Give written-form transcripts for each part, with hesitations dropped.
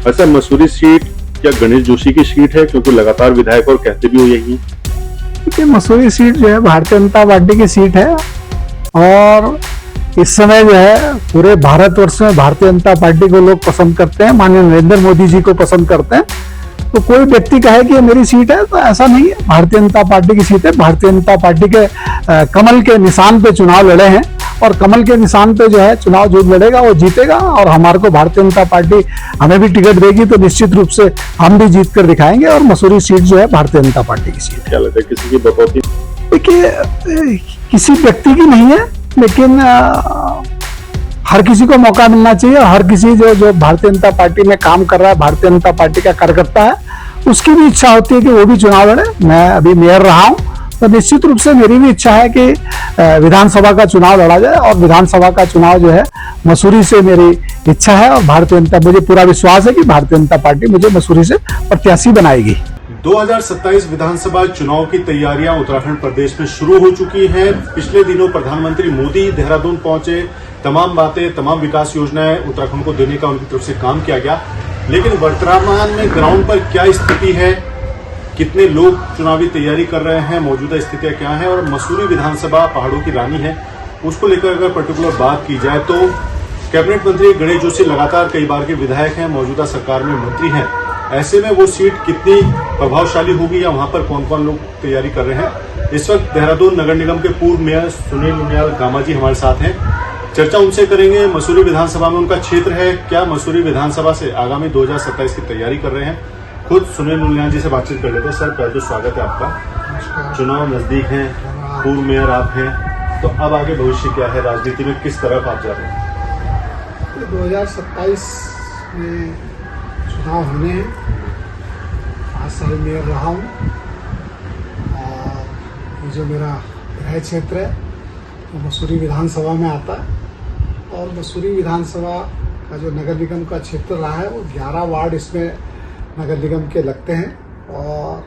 अच्छा, मसूरी सीट क्या गणेश जोशी की सीट है, क्योंकि लगातार विधायक और कहते भी हो यही है? देखिए, मसूरी सीट जो है भारतीय जनता पार्टी की सीट है और इस समय जो है पूरे भारतवर्ष में भारतीय जनता पार्टी को लोग पसंद करते हैं, माननीय नरेंद्र मोदी जी को पसंद करते हैं। तो कोई व्यक्ति कहे कि ये मेरी सीट है तो ऐसा नहीं है, भारतीय जनता पार्टी की सीट है। भारतीय जनता पार्टी के कमल के निशान पे चुनाव लड़े हैं और कमल के निशान पे जो है चुनाव जो लड़ेगा वो जीतेगा और हमारे को भारतीय जनता पार्टी हमें भी टिकट देगी तो निश्चित रूप से हम भी जीत कर दिखाएंगे और मसूरी सीट जो है भारतीय जनता पार्टी की सीट है। क्या लगता है किसी की बकौती? देखिए, किसी व्यक्ति की नहीं है, लेकिन हर किसी को मौका मिलना चाहिए। हर किसी जो भारतीय जनता पार्टी में काम कर रहा है, भारतीय जनता पार्टी का कार्यकर्ता है, उसकी भी इच्छा होती है कि वो भी चुनाव लड़े। मैं अभी मेयर रहा हूं तो निश्चित रूप से मेरी भी इच्छा है कि विधानसभा का चुनाव लड़ा जाए और विधानसभा का चुनाव जो है मसूरी से मेरी इच्छा है और भारतीय जनता, मुझे पूरा विश्वास है कि भारतीय जनता पार्टी मुझे मसूरी से प्रत्याशी बनाएगी। 2027 विधानसभा चुनाव की तैयारियां उत्तराखंड प्रदेश में शुरू हो चुकी हैं। पिछले दिनों प्रधानमंत्री मोदी देहरादून पहुंचे, तमाम बातें, तमाम विकास योजनाएं उत्तराखंड को देने का उनकी तरफ से काम किया गया। लेकिन वर्तमान में ग्राउंड पर क्या स्थिति है, कितने लोग चुनावी तैयारी कर रहे हैं, मौजूदा स्थितियां क्या हैं और मसूरी विधानसभा पहाड़ों की रानी है, उसको लेकर अगर पर्टिकुलर बात की जाए तो कैबिनेट मंत्री गणेश जोशी लगातार कई बार के विधायक हैं, मौजूदा सरकार में मंत्री हैं। ऐसे में वो सीट कितनी प्रभावशाली होगी या वहां पर कौन कौन लोग तैयारी कर रहे हैं? इस वक्त देहरादून नगर निगम के पूर्व मेयर सुनील नुनियाल गामा जी हमारे साथ हैं। चर्चा उनसे करेंगे। मसूरी विधानसभा में उनका क्षेत्र है, क्या मसूरी विधानसभा से आगामी 2027 की तैयारी कर रहे हैं? खुद सुनील नुनियाल जी से बातचीत कर लेते हैं। सर, पहले तो स्वागत है आपका। चुनाव नजदीक हैं, पूर्व मेयर आप हैं, तो अब आगे भविष्य क्या है, राजनीति में किस तरफ आप जा रहे हैं? 2027 में चुनाव होने हैं। 5 साल मेयर रहा हूँ और ये जो मेरा गृह क्षेत्र है वो मसूरी विधानसभा में आता है और मसूरी विधानसभा का जो नगर निगम का क्षेत्र रहा है वो 11 वार्ड इसमें नगर निगम के लगते हैं और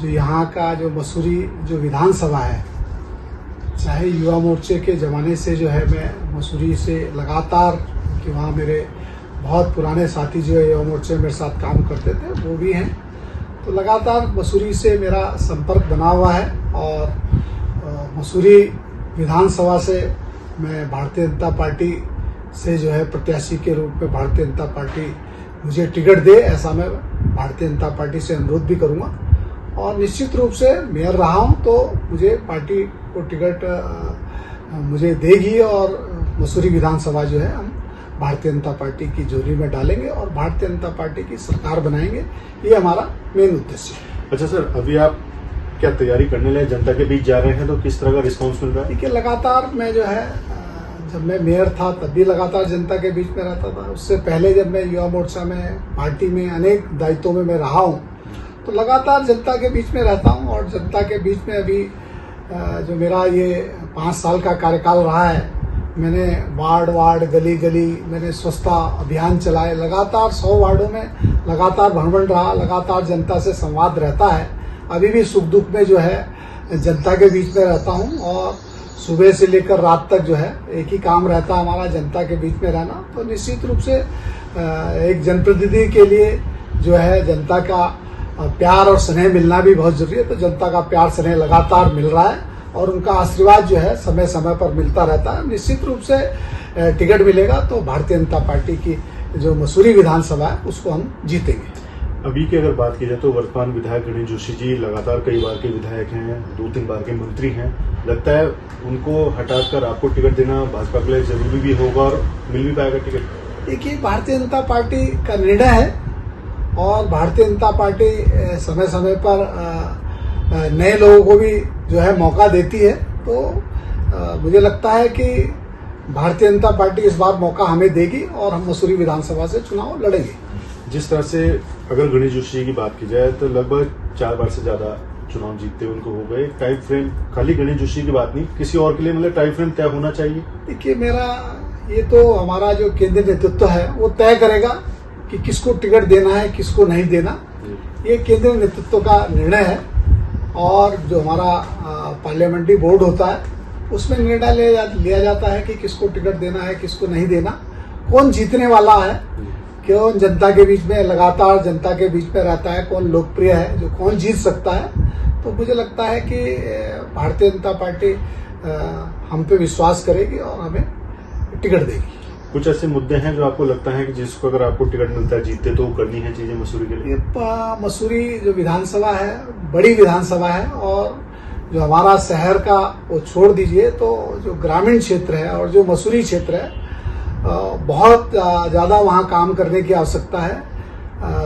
जो यहाँ का जो मसूरी जो विधानसभा है, चाहे युवा मोर्चे के ज़माने से जो है मैं मसूरी से लगातार, कि वहाँ मेरे बहुत पुराने साथी जो है युवा मोर्चे मेरे साथ काम करते थे वो भी हैं, तो लगातार मसूरी से मेरा संपर्क बना हुआ है और मसूरी विधानसभा से मैं भारतीय जनता पार्टी से जो है प्रत्याशी के रूप में भारतीय जनता पार्टी मुझे टिकट दे, ऐसा मैं भारतीय जनता पार्टी से अनुरोध भी करूंगा और निश्चित रूप से मेयर रहा हूं तो मुझे पार्टी को टिकट मुझे देगी और मसूरी विधानसभा जो है हम भारतीय जनता पार्टी की झोली में डालेंगे और भारतीय जनता पार्टी की सरकार बनाएंगे। ये हमारा मेन उद्देश्य है। अच्छा सर, अभी आप क्या तैयारी करने लगे, जनता के बीच जा रहे हैं, तो किस तरह का रिस्पांस मिल रहा है? देखिए, लगातार मैं जो है, जब मैं मेयर था तब भी लगातार जनता के बीच में रहता था। उससे पहले जब मैं युवा मोर्चा में पार्टी में अनेक दायित्वों में मैं रहा हूँ तो लगातार जनता के बीच में रहता हूँ और जनता के बीच में अभी जो मेरा ये 5 साल का कार्यकाल रहा है, मैंने वार्ड गली गली मैंने स्वच्छता अभियान चलाए, लगातार 100 वार्डों में लगातार भ्रमण रहा, लगातार जनता से संवाद रहता है। अभी भी सुख दुख में जो है जनता के बीच में रहता हूँ और सुबह से लेकर रात तक जो है एक ही काम रहता है हमारा, जनता के बीच में रहना। तो निश्चित रूप से एक जनप्रतिनिधि के लिए जो है जनता का प्यार और स्नेह मिलना भी बहुत जरूरी है। तो जनता का प्यार स्नेह लगातार मिल रहा है और उनका आशीर्वाद जो है समय समय पर मिलता रहता है। निश्चित रूप से टिकट मिलेगा तो भारतीय जनता पार्टी की जो मसूरी विधानसभा है उसको हम जीतेंगे। अभी की अगर बात की जाए तो वर्तमान विधायक गणेश जोशी जी लगातार कई बार के विधायक हैं, 2-3 बार के मंत्री हैं। लगता है उनको हटाकर आपको टिकट देना भाजपा के लिए जरूरी भी होगा और मिल भी पाएगा टिकट? देखिए, भारतीय जनता पार्टी का निर्णय है और भारतीय जनता पार्टी समय समय पर नए लोगों को भी जो है मौका देती है। तो मुझे लगता है कि भारतीय जनता पार्टी इस बार मौका हमें देगी और हम मसूरी विधानसभा से चुनाव लड़ेंगे। जिस तरह से अगर गणेश जोशी जी की बात की जाए तो लगभग 4 बार से ज्यादा चुनाव जीतते उनको हो गए। टाइम फ्रेम खाली गणेश जोशी की बात नहीं, किसी और के लिए मतलब टाइम फ्रेम तय होना चाहिए? देखिए, मेरा ये तो हमारा जो केंद्रीय नेतृत्व है वो तय करेगा कि किसको टिकट देना है, किसको नहीं देना। ये केंद्रीय नेतृत्व का निर्णय है और जो हमारा पार्लियामेंट्री बोर्ड होता है उसमें निर्णय लिया जाता है कि किसको टिकट देना है, किसको नहीं देना, कौन जीतने वाला है। कौन जनता के बीच में लगातार जनता के बीच में रहता है, कौन लोकप्रिय है, जो कौन जीत सकता है। तो मुझे लगता है कि भारतीय जनता पार्टी हम पे विश्वास करेगी और हमें टिकट देगी। कुछ ऐसे मुद्दे हैं जो आपको लगता है कि जिसको अगर आपको टिकट मिलता है जीतते तो करनी है चीजें मसूरी के लिए? ये मसूरी जो विधानसभा है बड़ी विधानसभा है, और जो हमारा शहर का वो छोड़ दीजिए तो जो ग्रामीण क्षेत्र है और जो मसूरी क्षेत्र है बहुत ज़्यादा वहाँ काम करने की आवश्यकता है।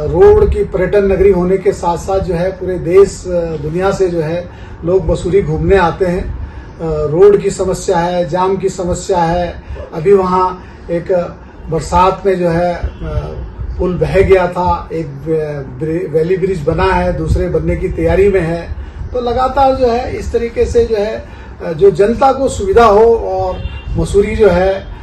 रोड की पर्यटन नगरी होने के साथ साथ जो है पूरे देश दुनिया से जो है लोग मसूरी घूमने आते हैं। रोड की समस्या है, जाम की समस्या है। अभी वहाँ एक बरसात में जो है पुल बह गया था, एक वैली ब्रिज बना है, दूसरे बनने की तैयारी में है। तो लगातार जो है इस तरीके से जो है जो जनता को सुविधा हो, और मसूरी जो है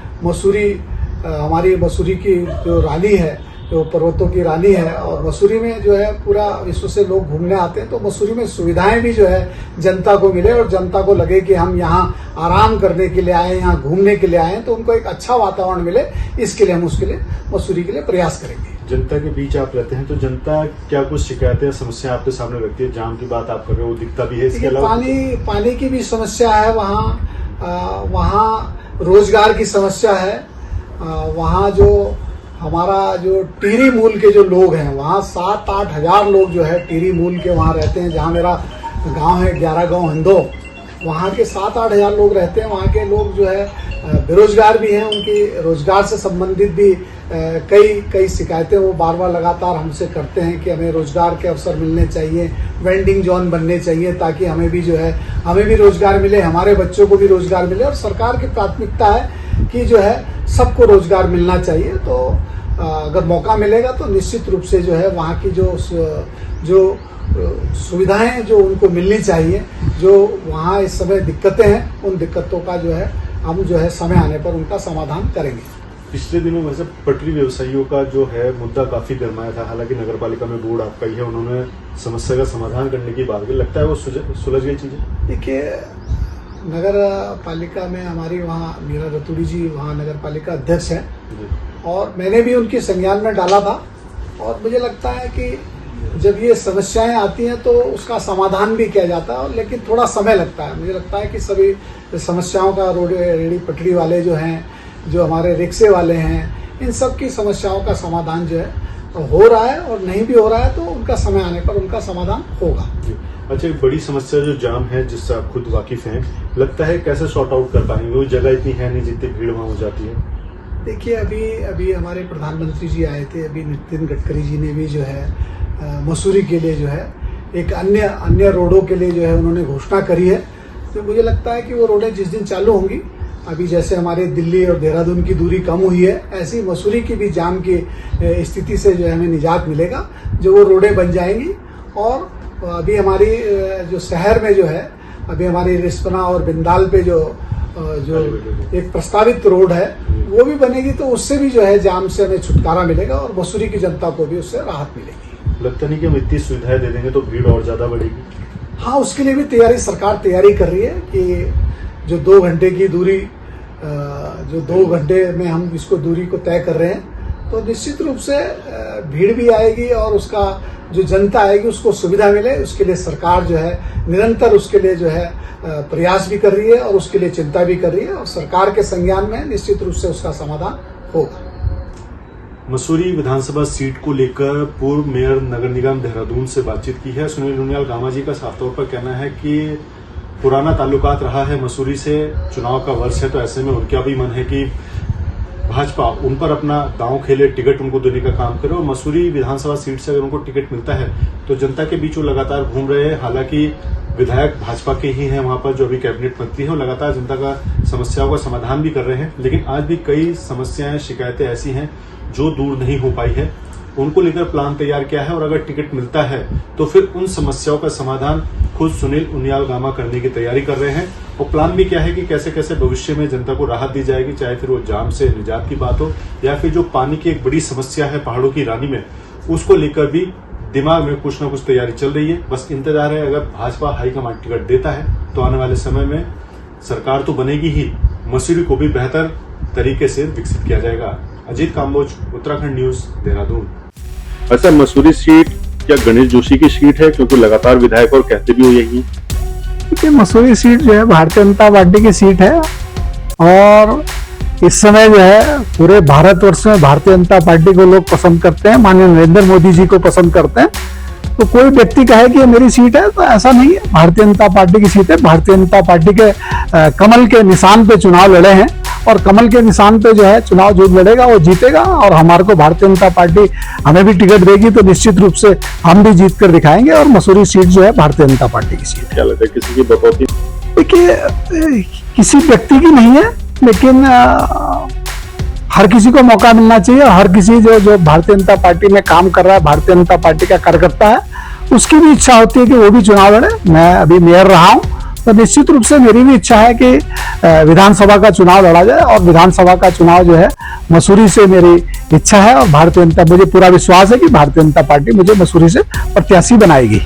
हमारी मसूरी की जो रानी है, जो पर्वतों की रानी है, और मसूरी में जो है पूरा विश्व से लोग घूमने आते हैं। तो मसूरी में सुविधाएं भी जो है जनता को मिले और जनता को लगे कि हम यहाँ आराम करने के लिए आए, यहाँ घूमने के लिए आए, तो उनको एक अच्छा वातावरण मिले। इसके लिए हम उसके लिए मसूरी के लिए प्रयास करेंगे। जनता के बीच आप रहते हैं तो जनता क्या कुछ शिकायतें समस्या आपके सामने रखती है? जाम की बात आप कर रहे हो, वो दिखता भी है। इसके अलावा पानी की भी समस्या है वहाँ रोजगार की समस्या है। वहाँ जो हमारा जो टिहरी मूल के जो लोग हैं, वहाँ 7-8 हजार लोग जो है टिहरी मूल के वहाँ रहते हैं। जहाँ मेरा गांव है 11 गांव हिंदो, वहाँ के 7-8 हजार लोग रहते हैं। वहाँ के लोग जो है बेरोजगार भी हैं। उनकी रोजगार से संबंधित भी कई शिकायतें वो बार बार लगातार हमसे करते हैं कि हमें रोजगार के अवसर मिलने चाहिए, वेंडिंग जोन बनने चाहिए, ताकि हमें भी रोजगार मिले, हमारे बच्चों को भी रोजगार मिले। और सरकार की प्राथमिकता है कि जो है सबको रोजगार मिलना चाहिए। तो अगर मौका मिलेगा तो निश्चित रूप से जो है वहाँ की जो सुविधाएं जो उनको मिलनी चाहिए, जो वहाँ इस समय दिक्कतें हैं, उन दिक्कतों का जो है हम जो है समय आने पर उनका समाधान करेंगे। पिछले दिनों वैसे पटरी व्यवसायियों का जो है मुद्दा काफी गर्माया था। हालांकि नगर पालिका में बोर्ड आपका ही है, उन्होंने समस्या का समाधान करने की बात की। लगता है वो सुलझ गई चीजें? देखिए, नगर पालिका में हमारी वहाँ मीरा रतूड़ी जी वहाँ नगर पालिका अध्यक्ष हैं, और मैंने भी उनके संज्ञान में डाला था। और मुझे लगता है कि जब ये समस्याएं आती हैं तो उसका समाधान भी किया जाता है, लेकिन थोड़ा समय लगता है। मुझे लगता है कि सभी समस्याओं का रेहड़ी पटरी वाले जो हैं, जो हमारे रिक्शे वाले हैं, इन सब की समस्याओं का समाधान जो है हो रहा है, और नहीं भी हो रहा है तो उनका समय आने पर उनका समाधान होगा। अच्छा, एक बड़ी समस्या जो जाम है, जिससे आप खुद वाकिफ हैं, लगता है कैसे सॉर्ट आउट कर पाएंगे? वो जगह इतनी है नहीं जितनी भीड़ वहाँ हो जाती है। देखिए, अभी हमारे प्रधानमंत्री जी आए थे, अभी नितिन गडकरी जी ने भी जो है मसूरी के लिए जो है एक अन्य रोडों के लिए जो है उन्होंने घोषणा करी है। तो मुझे लगता है कि वो रोडें जिस दिन चालू होंगी, अभी जैसे हमारे दिल्ली और देहरादून की दूरी कम हुई है, ऐसी मसूरी की भी जाम की स्थिति से जो है हमें निजात मिलेगा, जो वो रोडें बन जाएंगी। और अभी हमारी जो शहर में जो है, अभी हमारी रिस्पना और बिंदाल पे जो एक प्रस्तावित रोड है वो भी बनेगी, तो उससे भी जो है जाम से हमें छुटकारा मिलेगा और मसूरी की जनता को भी उससे राहत मिलेगी। लगता नहीं कि हम इतनी सुविधाएं दे देंगे तो भीड़ और ज्यादा बढ़ेगी? हाँ, उसके लिए भी सरकार तैयारी कर रही है कि जो 2 घंटे की दूरी, जो 2 घंटे में हम इसको दूरी को तय कर रहे हैं, तो निश्चित रूप से भीड़ भी आएगी और उसका जो जनता आएगी उसको सुविधा मिले, उसके लिए सरकार जो है निरंतर उसके लिए जो है प्रयास भी कर रही है और उसके लिए चिंता भी कर रही है, और सरकार के संज्ञान में निश्चित रूप से उसका समाधान होगा। मसूरी विधानसभा सीट को लेकर पूर्व मेयर नगर निगम देहरादून से बातचीत की है। सुनील उनियाल गामा जी का साफ तौर पर कहना है कि पुराना ताल्लुकात रहा है मसूरी से, चुनाव का वर्ष है, तो ऐसे में उनका भी मन है कि भाजपा उन पर अपना दांव खेले, टिकट उनको देने का काम करे। और मसूरी विधानसभा सीट से अगर उनको टिकट मिलता है तो जनता के बीच वो लगातार घूम रहे हैं। हालांकि विधायक भाजपा के ही हैं वहां पर, जो अभी कैबिनेट मंत्री हैं, वो लगातार जनता का समस्याओं का समाधान भी कर रहे हैं। लेकिन आज भी कई समस्याएं, शिकायतें ऐसी हैं जो दूर नहीं हो पाई है। उनको लेकर प्लान तैयार किया है, और अगर टिकट मिलता है तो फिर उन समस्याओं का समाधान खुद सुनील उनियाल गामा करने की तैयारी कर रहे हैं। और प्लान भी क्या है कि कैसे कैसे भविष्य में जनता को राहत दी जाएगी, चाहे फिर वो जाम से निजात की बात हो या फिर जो पानी की एक बड़ी समस्या है पहाड़ों की रानी में, उसको लेकर भी दिमाग में कुछ ना कुछ तैयारी चल रही है। बस इंतजार है, अगर भाजपा हाईकमान टिकट देता है तो आने वाले समय में सरकार तो बनेगी ही, मसूरी को भी बेहतर तरीके से विकसित किया जाएगा। अजीत काम्बोज, उत्तराखंड न्यूज, देहरादून। अच्छा, मसूरी सीट क्या गणेश जोशी की सीट है, क्योंकि लगातार विधायक और कहते भी हो यही हैं? क्योंकि मसूरी सीट जो है भारतीय जनता पार्टी की सीट है और इस समय जो है पूरे भारतवर्ष में भारतीय जनता पार्टी को लोग पसंद करते हैं, माननीय नरेंद्र मोदी जी को पसंद करते हैं। तो कोई व्यक्ति कहे कि ये मेरी सीट है तो ऐसा नहीं है, भारतीय जनता पार्टी की सीट है। भारतीय जनता पार्टी के कमल के निशान पे चुनाव लड़े हैं और कमल के निशान पे जो है चुनाव जो लड़ेगा वो जीतेगा और हमारे को भारतीय जनता पार्टी हमें भी टिकट देगी तो निश्चित रूप से हम भी जीत कर दिखाएंगे और मसूरी सीट जो है भारतीय जनता पार्टी की सीट है। क्या लगता है किसी की बकौती? देखिए, किसी व्यक्ति की नहीं है, लेकिन हर किसी को मौका मिलना चाहिए और हर किसी जो भारतीय जनता पार्टी में काम कर रहा है, भारतीय जनता पार्टी का कार्यकर्ता है, उसकी भी इच्छा होती है कि वो भी चुनाव लड़े। मैं अभी मेयर रहा हूं तो निश्चित रूप से मेरी भी इच्छा है कि विधानसभा का चुनाव लड़ा जाए और विधानसभा का चुनाव जो है मसूरी से मेरी इच्छा है और भारतीय जनता, मुझे पूरा विश्वास है कि भारतीय जनता पार्टी मुझे मसूरी से प्रत्याशी बनाएगी।